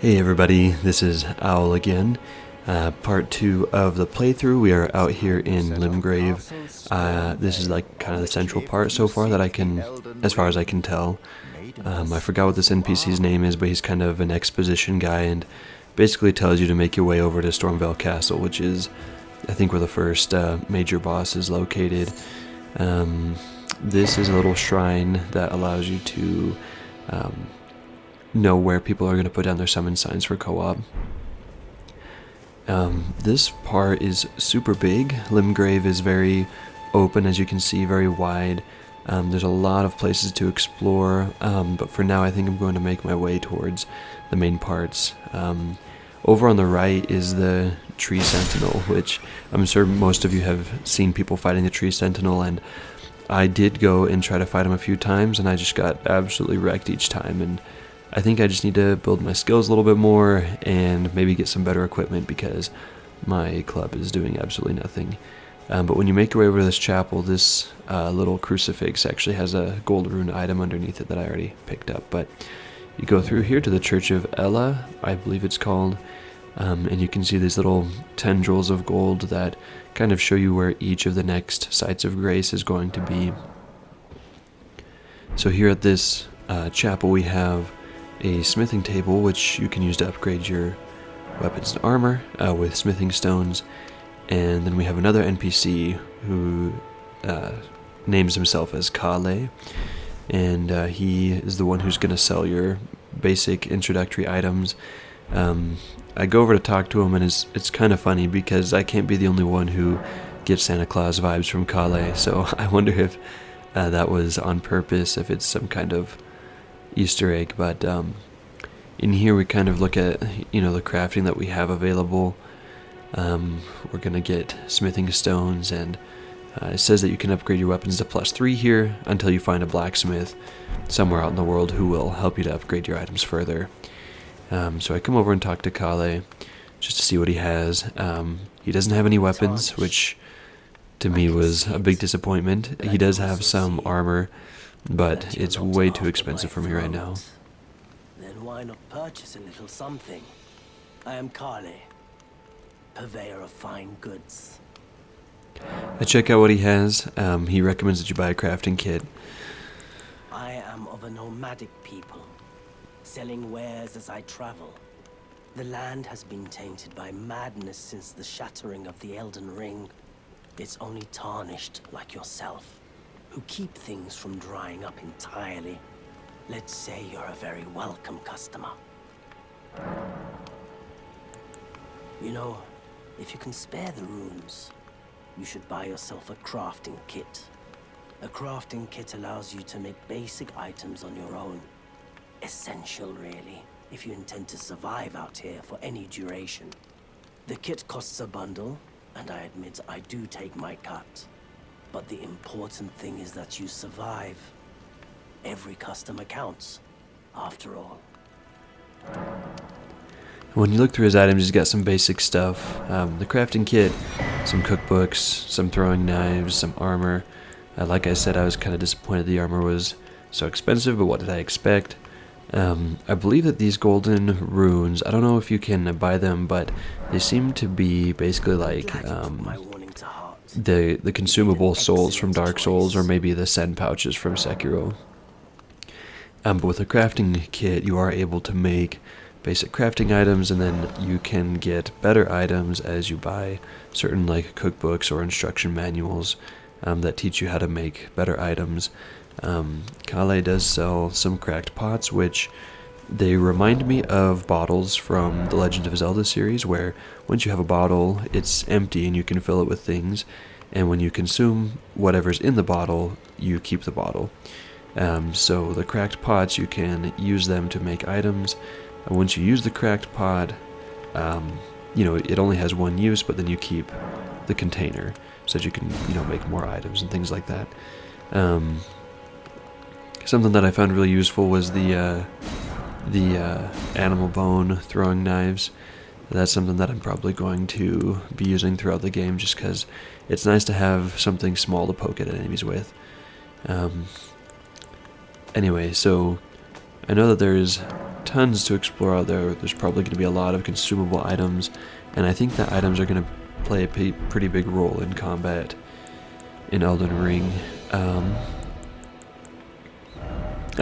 Hey everybody, this is Owl again. Part 2 of the playthrough. We are out here in Limgrave. This is like kind of the central part so far that I can, as far as I can tell. I forgot what this NPC's name is, but he's kind of an exposition guy and basically tells you to make your way over to Stormvale Castle, which is, I think, where the first major boss is located. This is a little shrine that allows you to know where people are going to put down their summon signs for co-op. This part is super big. Limgrave is very open, as you can see, very wide. There's a lot of places to explore, but for now I think I'm going to make my way towards the main parts. Over on the right is the Tree Sentinel, which I'm sure most of you have seen people fighting the Tree Sentinel, and I did go and try to fight him a few times, and I just got absolutely wrecked each time, and I think I just need to build my skills a little bit more and maybe get some better equipment because my club is doing absolutely nothing. But when you make your way over to this chapel, this little crucifix actually has a gold rune item underneath it that I already picked up. But you go through here to the Church of Ella, I believe it's called, and you can see these little tendrils of gold that kind of show you where each of the next sites of grace is going to be. So here at this chapel we have a smithing table, which you can use to upgrade your weapons and armor with smithing stones. And then we have another NPC who names himself as Kale, and he is the one who's going to sell your basic introductory items. I go over to talk to him, and it's kind of funny because I can't be the only one who gets Santa Claus vibes from Kale, so I wonder if that was on purpose, if it's some kind of Easter egg. But in here we kind of look at the crafting that we have available. We're gonna get smithing stones, and it says that you can upgrade your weapons to +3 here until you find a blacksmith somewhere out in the world who will help you to upgrade your items further. So I come over and talk to Kale just to see what he has. He doesn't have any weapons, which to me was a big disappointment. He does have some armor, but it's way too expensive for me right now. Then why not purchase a little something? I am Kale, purveyor of fine goods. I check out what he has. He recommends that you buy a crafting kit. I am of a nomadic people, selling wares as I travel. The land has been tainted by madness since the shattering of the Elden Ring. It's only tarnished like yourself, who keep things from drying up entirely. Let's say you're a very welcome customer. You know, if you can spare the runes, you should buy yourself a crafting kit. A crafting kit allows you to make basic items on your own. Essential, really, if you intend to survive out here for any duration. The kit costs a bundle, and I admit I do take my cut. But the important thing is that you survive. Every customer counts, after all. When you look through his items, he's got some basic stuff. The crafting kit, some cookbooks, some throwing knives, some armor. Like I said, I was kind of disappointed the armor was so expensive, but what did I expect? I believe that these golden runes, I don't know if you can buy them, but they seem to be basically like the consumable souls from Dark Souls, or maybe the Sen pouches from Sekiro. But with a crafting kit, you are able to make basic crafting items, and then you can get better items as you buy certain like cookbooks or instruction manuals that teach you how to make better items. Kale does sell some cracked pots, which they remind me of bottles from the Legend of Zelda series, where once you have a bottle, it's empty and you can fill it with things, and when you consume whatever's in the bottle, you keep the bottle. So the cracked pots, you can use them to make items. And once you use the cracked pot, it only has one use, but then you keep the container so that you can, make more items and things like that. Something that I found really useful was the animal bone throwing knives. That's something that I'm probably going to be using throughout the game, just because it's nice to have something small to poke at enemies with. Anyway, so I know that there's tons to explore out there. There's probably going to be a lot of consumable items, and I think that items are going to play a pretty big role in combat in Elden Ring. I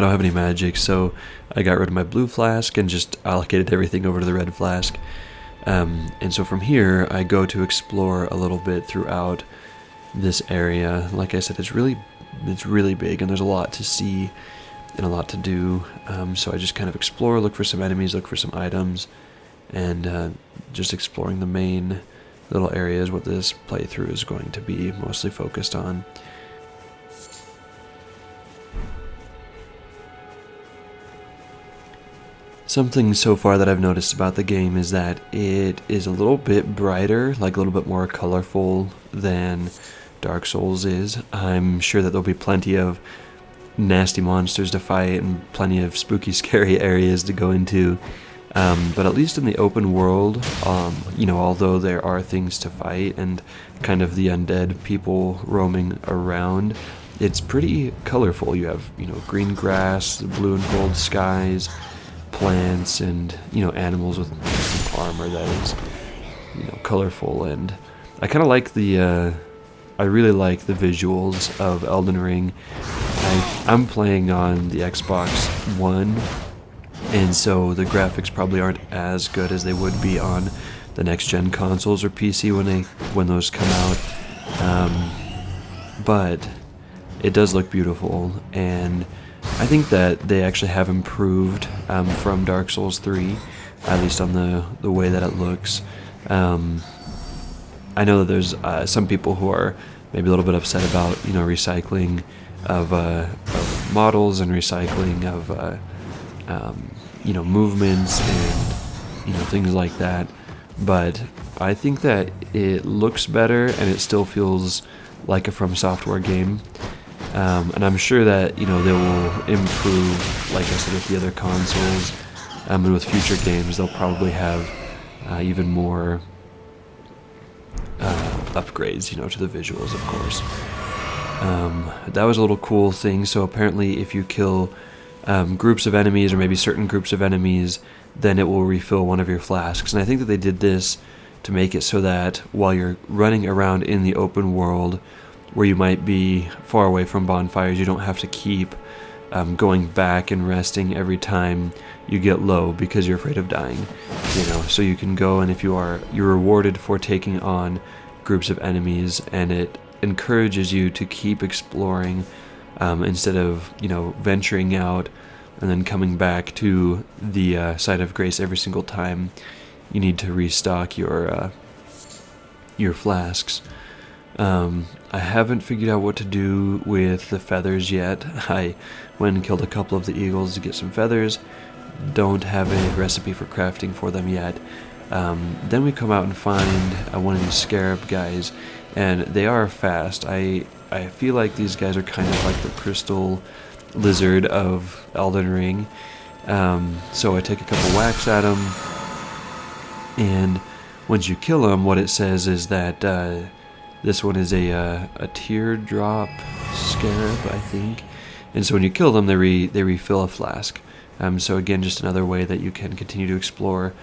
don't have any magic, so I got rid of my blue flask and just allocated everything over to the red flask. And so from here, I go to explore a little bit throughout this area. Like I said, it's really big, and there's a lot to see and a lot to do. So I just kind of explore, look for some enemies, look for some items, and just exploring the main little areas what this playthrough is going to be mostly focused on. Something so far that I've noticed about the game is that it is a little bit brighter, like a little bit more colorful than Dark Souls is. I'm sure that there'll be plenty of nasty monsters to fight and plenty of spooky, scary areas to go into. But at least in the open world, although there are things to fight and kind of the undead people roaming around, it's pretty colorful. You have, green grass, blue and gold skies, plants, and animals with armor that is colorful. And I kind of like I really like the visuals of Elden Ring. I'm playing on the Xbox One, and so the graphics probably aren't as good as they would be on the next gen consoles or PC when those come out, but it does look beautiful, and I think that they actually have improved from Dark Souls 3, at least on the way that it looks. I know that there's some people who are maybe a little bit upset about recycling of models and recycling of movements and things like that. But I think that it looks better and it still feels like a FromSoftware game. And I'm sure that they will improve, like I said, with the other consoles, and with future games they'll probably have even more upgrades, to the visuals, of course. That was a little cool thing. So apparently, if you kill groups of enemies, or maybe certain groups of enemies, then it will refill one of your flasks. And I think that they did this to make it so that while you're running around in the open world, where you might be far away from bonfires, you don't have to keep going back and resting every time you get low because you're afraid of dying. So you can go, and if you're rewarded for taking on groups of enemies, and it encourages you to keep exploring instead of venturing out and then coming back to the site of grace every single time you need to restock your flasks. I haven't figured out what to do with the feathers yet. I went and killed a couple of the eagles to get some feathers. Don't have a recipe for crafting for them yet. Then we come out and find one of these scarab guys, and they are fast. I feel like these guys are kind of like the crystal lizard of Elden Ring. So I take a couple whacks at them, and once you kill them, what it says is that this one is a teardrop scarab, I think. And so when you kill them, they refill a flask. So again, just another way that you can continue to explore.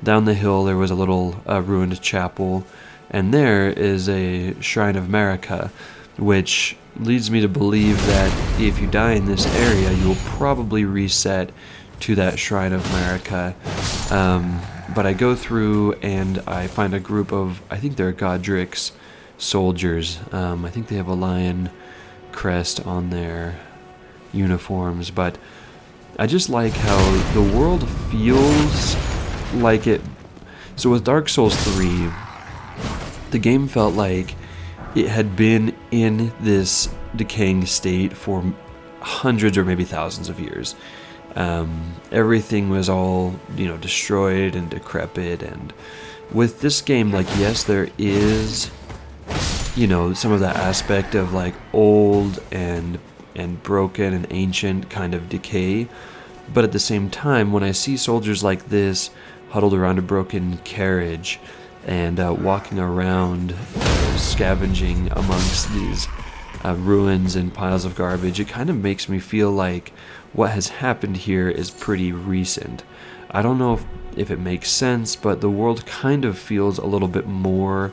Down the hill, there was a little ruined chapel, and there is a Shrine of Marika, which leads me to believe that if you die in this area, you will probably reset to that Shrine of Marika. But I go through and I find a group of, I think they're Godric's soldiers. I think they have a lion crest on their uniforms, but I just like how the world feels like it. So with Dark Souls 3, the game felt like it had been in this decaying state for hundreds or maybe thousands of years. Everything was all, destroyed and decrepit, and with this game, yes, there is some of that aspect of old and broken and ancient kind of decay, but at the same time, when I see soldiers like this huddled around a broken carriage and walking around scavenging amongst these ruins and piles of garbage, it kind of makes me feel like what has happened here is pretty recent. I don't know if it makes sense, but the world kind of feels a little bit more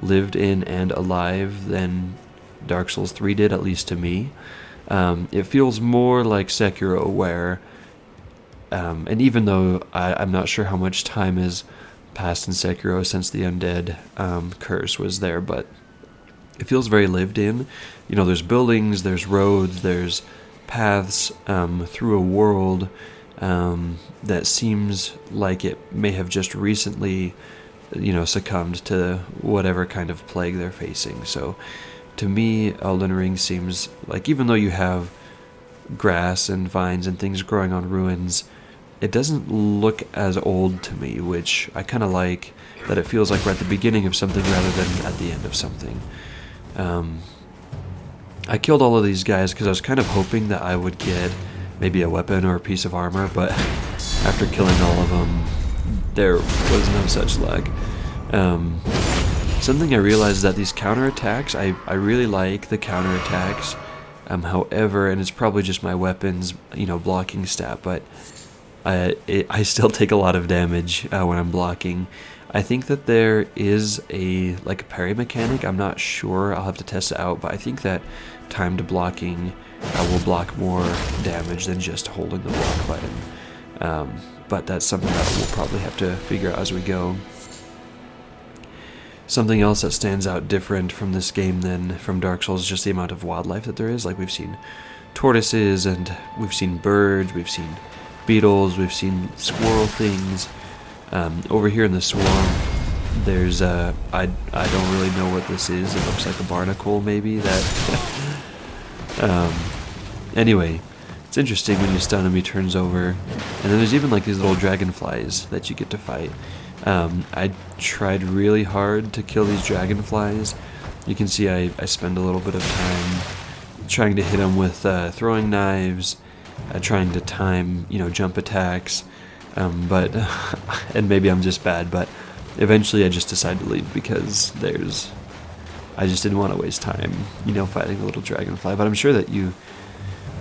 lived in and alive than Dark Souls 3 did, at least to me. It feels more like Sekiro, where, and even though I'm not sure how much time has passed in Sekiro since the undead curse was there, but it feels very lived in. You know, there's buildings, there's roads, there's paths through a world that seems like it may have just recently, you know, succumbed to whatever kind of plague they're facing. So to me, Elden Ring seems like, even though you have grass and vines and things growing on ruins, it doesn't look as old to me, which I kind of like, that it feels like we're at the beginning of something rather than at the end of something. I killed all of these guys because I was kind of hoping that I would get maybe a weapon or a piece of armor, but after killing all of them, there was no such luck. Something I realized is that these counterattacks, I really like the counterattacks. However, and it's probably just my weapons, you know, blocking stat, but I still take a lot of damage when I'm blocking. I think that there is a parry mechanic. I'm not sure. I'll have to test it out, but I think that timed blocking will block more damage than just holding the block button. But that's something that we'll probably have to figure out as we go. Something else that stands out different from this game than from Dark Souls is just the amount of wildlife that there is. Like, we've seen tortoises, and we've seen birds, we've seen beetles, we've seen squirrel things. Over here in the swamp, there's I don't really know what this is. It looks like a barnacle, maybe. That anyway, it's interesting when you stun him, he turns over, and then there's even like these little dragonflies that you get to fight. I tried really hard to kill these dragonflies. You can see I spend a little bit of time trying to hit them with throwing knives, trying to time, you know, jump attacks. But and maybe I'm just bad, but eventually I just decided to leave because I just didn't want to waste time, you know, fighting a little dragonfly. But I'm sure that you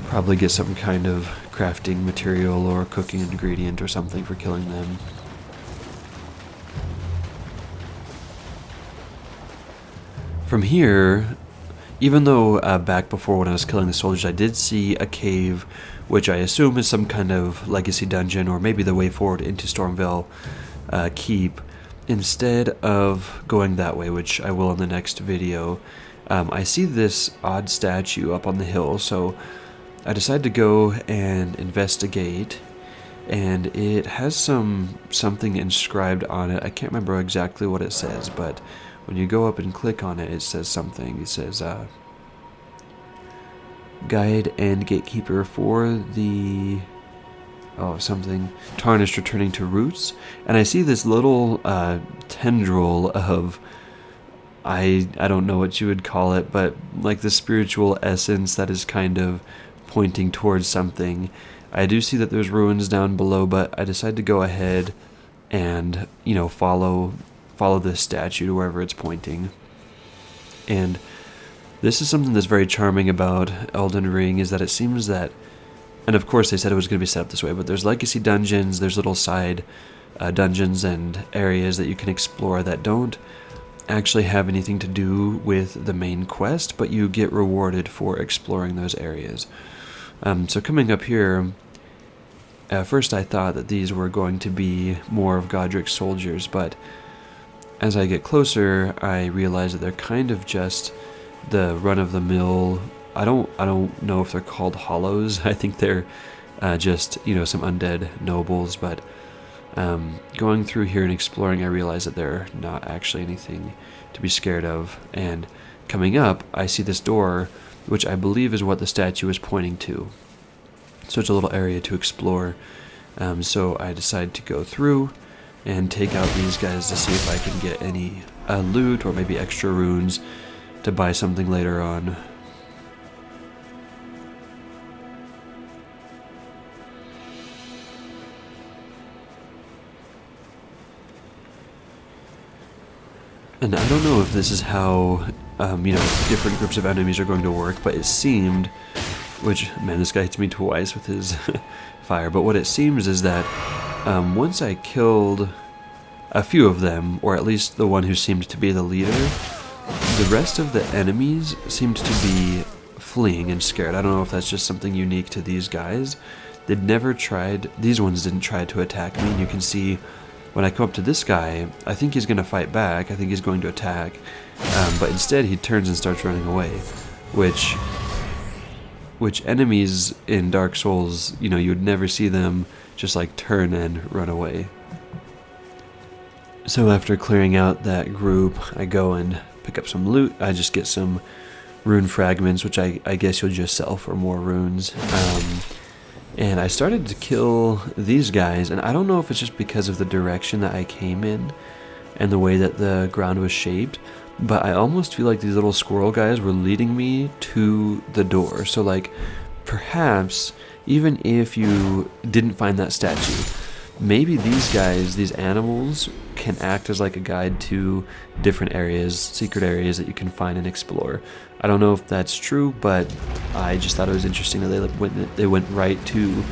probably get some kind of crafting material or cooking ingredient or something for killing them. From here, even though back before when I was killing the soldiers, I did see a cave, which I assume is some kind of legacy dungeon, or maybe the way forward into Stormvale Keep. Instead of going that way, which I will in the next video, I see this odd statue up on the hill, so I decided to go and investigate, and it has something inscribed on it. I can't remember exactly what it says, but when you go up and click on it, it says something. It says, guide and gatekeeper for the, something, tarnished returning to roots. And I see this little tendril of, I don't know what you would call it, but like the spiritual essence that is kind of pointing towards something. I do see that there's ruins down below, but I decided to go ahead and, you know, follow this statue to wherever it's pointing. And this is something that's very charming about Elden Ring, is that it seems that, and of course they said it was going to be set up this way, but there's legacy dungeons, there's little side dungeons and areas that you can explore that don't actually have anything to do with the main quest, but you get rewarded for exploring those areas. So coming up here, at first I thought that these were going to be more of Godric's soldiers, but as I get closer, I realize that they're kind of just the run-of-the-mill. I don't know if they're called hollows. I think they're just, you know, some undead nobles. But going through here and exploring, I realize that they're not actually anything to be scared of. And coming up, I see this door, which I believe is what the statue is pointing to. So it's a little area to explore. So I decide to go through and take out these guys to see if I can get any loot or maybe extra runes to buy something later on. And I don't know if this is how, you know, different groups of enemies are going to work, but it seemed which, man, this guy hits me twice with his fire. But what it seems is that once I killed a few of them, or at least the one who seemed to be the leader, the rest of the enemies seemed to be fleeing and scared. I don't know if that's just something unique to these guys. These ones didn't try to attack me, and you can see when I come up to this guy, I think he's going to fight back, I think he's going to attack, but instead he turns and starts running away, which enemies in Dark Souls, you would never see them just like turn and run away. So after clearing out that group, I go and pick up some loot. I just get some rune fragments, which I guess you'll just sell for more runes. And I started to kill these guys, and I don't know if it's just because of the direction that I came in and the way that the ground was shaped, but I almost feel like these little squirrel guys were leading me to the door. So like, perhaps, even if you didn't find that statue, maybe these guys, these animals, can act as like a guide to different areas, secret areas that you can find and explore. I don't know if that's true, but I just thought it was interesting that they went right to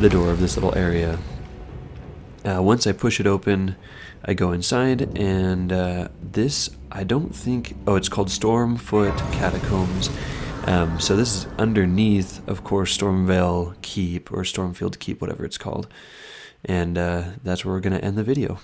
the door of this little area. Once I push it open, I go inside, and this, I don't think, it's called Stormfoot Catacombs. So this is underneath, of course, Stormvale Keep, or Stormfield Keep, whatever it's called. And that's where we're going to end the video.